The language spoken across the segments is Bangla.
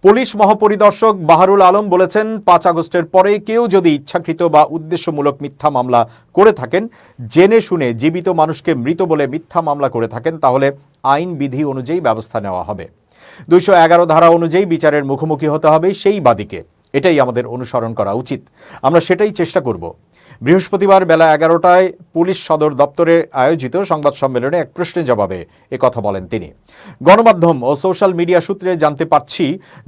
পুলিশ মহাপরিদর্শক বাহারুল আলম বলেছেন, ৫ আগস্টের পরে কেউ যদি ইচ্ছাকৃত বা উদ্দেশ্যমূলক মিথ্যা মামলা করে থাকেন, জেনে শুনে জীবিত মানুষকে মৃত বলে মিথ্যা মামলা করে থাকেন, তাহলে আইন বিধি অনুযায়ী ব্যবস্থা নেওয়া হবে। ২১১ ধারা অনুযায়ী বিচারের মুখোমুখি হতে হবে সেই বাদীকে। এটাই আমাদের অনুসরণ করা উচিত। আমরা সেটাই চেষ্টা করব। বৃহস্পতিবার বেলা ১১টায় পুলিশ সদর দপ্তরে আয়োজিত সংবাদ সম্মেলনে এক প্রশ্নের জবাবে কথা বলেন তিনি। গণমাধ্যম ও সোশ্যাল মিডিয়া সূত্রে জানতে পারছি,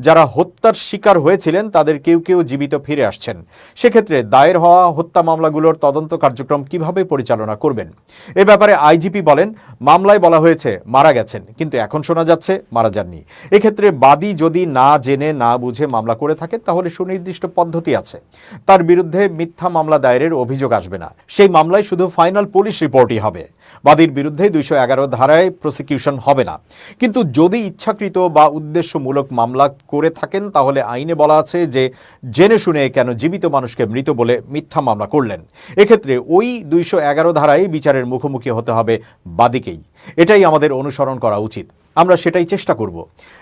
যারা হত্যার শিকার হয়েছিলেন তাদের কেউ কেউ জীবিত ফিরে আসছেন। সেক্ষেত্রে দায়ের হওয়া হত্যা মামলাগুলোর তদন্ত কার্যক্রম কিভাবে পরিচালনা করবেন? এ ব্যাপারে আইজিপি বলেন, মামলায় বলা হয়েছে মারা গেছেন, কিন্তু এখন শোনা যাচ্ছে মারা যাননি। এক্ষেত্রে বাদী যদি না জেনে না বুঝে মামলা করে থাকেন, তাহলে সুনির্দিষ্ট পদ্ধতি আছে। তার বিরুদ্ধে মিথ্যা মামলা দায়েরের অভিযোগ আসবে না। সেই মামলায় শুধু ফাইনাল পুলিশ রিপোর্টই হবে। বাদীর বিরুদ্ধে ২১১ ধারায় প্রসিকিউশন হবে না। কিন্তু যদি ইচ্ছাকৃত বা উদ্দেশ্যমূলক মামলা করে থাকেন, তাহলে আইনে বলা আছে যে জেনে শুনে কেন জীবিত মানুষকে মৃত বলে মিথ্যা মামলা করলেন। এক্ষেত্রে ওই ২১১ ধারায় বিচারের মুখোমুখি হতে হবে বাদীকেই। এটাই আমাদের অনুসরণ করা উচিত। আমরা সেটাই চেষ্টা করব।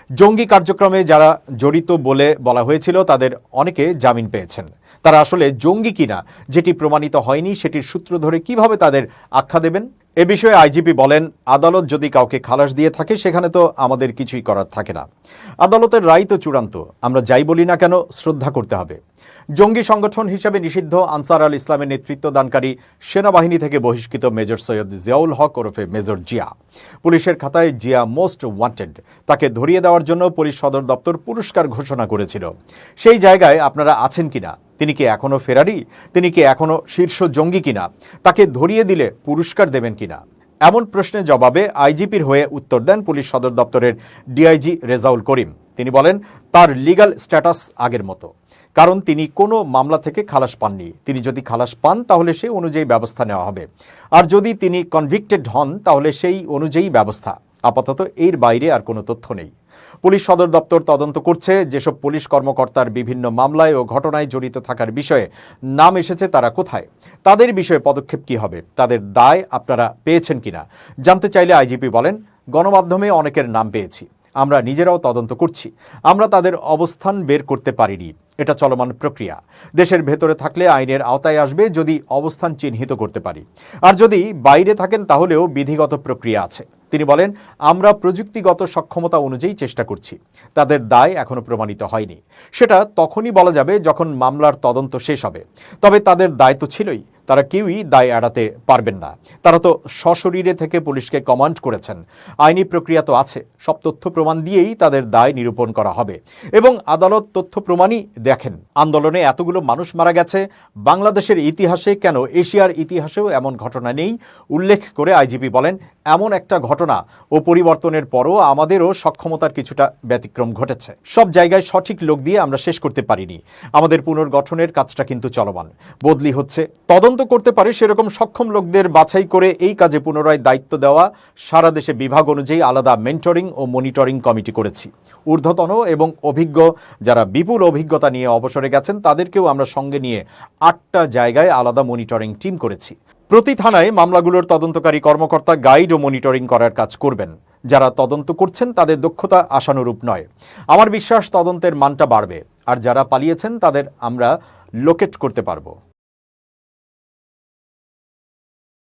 জঙ্গি কার্যক্রমে যারা জড়িত বলে বলা হয়েছিল, তাদের অনেকে জামিন পেয়েছেন। তারা আসলে জঙ্গি কিনা যেটি প্রমাণিত হয়নি, সেটির সূত্র ধরে কিভাবে তাদের আখ্যা দেবেন? এ বিষয়ে আইজিপি বলেন, আদালত যদি কাউকে খালাস দিয়ে থাকে, সেখানে তো আমাদের কিছুই করার থাকে না। আদালতের রায় তো চূড়ান্ত। আমরা যাই বলি না কেন, শ্রদ্ধা করতে হবে। জঙ্গি সংগঠন হিসেবে নিষিদ্ধ আনসার আল ইসলামের নেতৃত্ব দানকারী সেনাবাহিনী থেকে বহিষ্কৃত মেজর সৈয়দ জিয়াউল হক ওরফে মেজর জিয়া। পুলিশের খাতায় জিয়া মোস্ট ওয়ান্টেড। তাকে ধরিয়ে দেওয়ার জন্য পুলিশ সদর দপ্তর পুরস্কার ঘোষণা করেছিল। সেই জায়গায় আপনারা আছেন কিনা? তিনি কি এখনো ফেরারি? তিনি কি এখনো শীর্ষ জঙ্গি কিনা? তাকে ধরিয়ে দিলে পুরস্কার দেবেন কিনা? এমন প্রশ্নের জবাবে আইজিপির হয়ে উত্তর দেন পুলিশ সদর দপ্তরের ডিআইজি রেজাউল করিম। তিনি বলেন, তার লিগ্যাল স্ট্যাটাস আগের মতো, কারণ তিনি কোনো মামলা থেকে খালাস পাননি। তিনি যদি খালাস পান, তাহলে সেই অনুযায়ী ব্যবস্থা নেওয়া হবে। আর যদি তিনি কনভিক্টেড হন, তাহলে সেই অনুযায়ী ব্যবস্থা। আপাতত এর বাইরে আর কোনো তথ্য নেই। পুলিশ সদর দপ্তর তদন্ত করছে। যেসব পুলিশ কর্মকর্তার বিভিন্ন মামলায় ও ঘটনায় জড়িত থাকার বিষয়ে নাম এসেছে, তারা কোথায়? তাদের বিষয়ে পদক্ষেপ কি হবে? তাদের দায় আপনারা পেয়েছেন কিনা জানতে চাইলে আইজিপি বলেন, গণমাধ্যমে অনেকের নাম পেয়েছি। আমরা নিজেরাও তদন্ত করছি। আমরা তাদের অবস্থান বের করতে পারিনি। এটা চলমান প্রক্রিয়া। দেশের ভেতরে থাকলে আইনের আওতায় আসবে যদি অবস্থান চিহ্নিত করতে পারি। আর যদি বাইরে থাকেন, তাহলেও বিধিগত প্রক্রিয়া আছে। তিনি বলেন, আমরা প্রযুক্তিগত সক্ষমতা অনুযায়ী চেষ্টা করছি। তাদের দায় এখনো প্রমাণিত হয়নি। সেটা তখনই বলা যাবে যখন মামলার তদন্ত শেষ হবে। তবে তাদের দায় তো ছিলই। তারা কেউই দায় এড়াতে পারবেন না। তারা তো সশরীরে থেকে পুলিশকে কমান্ড করেছেন। আইনি প্রক্রিয়া তো আছে। সব তথ্য প্রমাণ দিয়েই তাদের দায় নিরূপণ করা হবে এবং আদালত তথ্য প্রমাণই দেখেন। আন্দোলনে এতগুলো মানুষ মারা গেছে। বাংলাদেশের ইতিহাসে কেন এশিয়ার ইতিহাসেও এমন ঘটনা নেই উল্লেখ করে আইজিপি বলেন, এমন একটা ঘটনা ও পরিবর্তনের পরও আমাদেরও সক্ষমতার কিছুটা ব্যতিক্রম ঘটেছে। সব জায়গায় সঠিক লোক দিয়ে আমরা শেষ করতে পারিনি। আমাদের পুনর্গঠনের কাজটা কিন্তু চলমান। বদলি হচ্ছে। তদন্ত করতে পারে সেরকম সক্ষম লোকদের বাছাই করে এই কাজে পুনরায় দায়িত্ব দেওয়া। সারা দেশে বিভাগ অনুযায়ী আলাদা মেন্টরিং ও মনিটরিং কমিটি করেছি। ঊর্ধ্বতন এবং অভিজ্ঞ যারা বিপুল অভিজ্ঞতা নিয়ে অবসরে গেছেন, তাদেরকেও আমরা সঙ্গে নিয়ে 8টা জায়গায় আলাদা মনিটরিং টিম করেছি। প্রতি থানায় মামলাগুলোর তদন্তকারী কর্মকর্তা গাইড ও মনিটরিং করার কাজ করবেন। যারা তদন্ত করছেন, তাদের দক্ষতা আশানুরূপ নয়। আমার বিশ্বাস তদন্তের মানটা বাড়বে। আর যারা পালিয়েছেন, তাদের আমরা লোকেট করতে পারবো।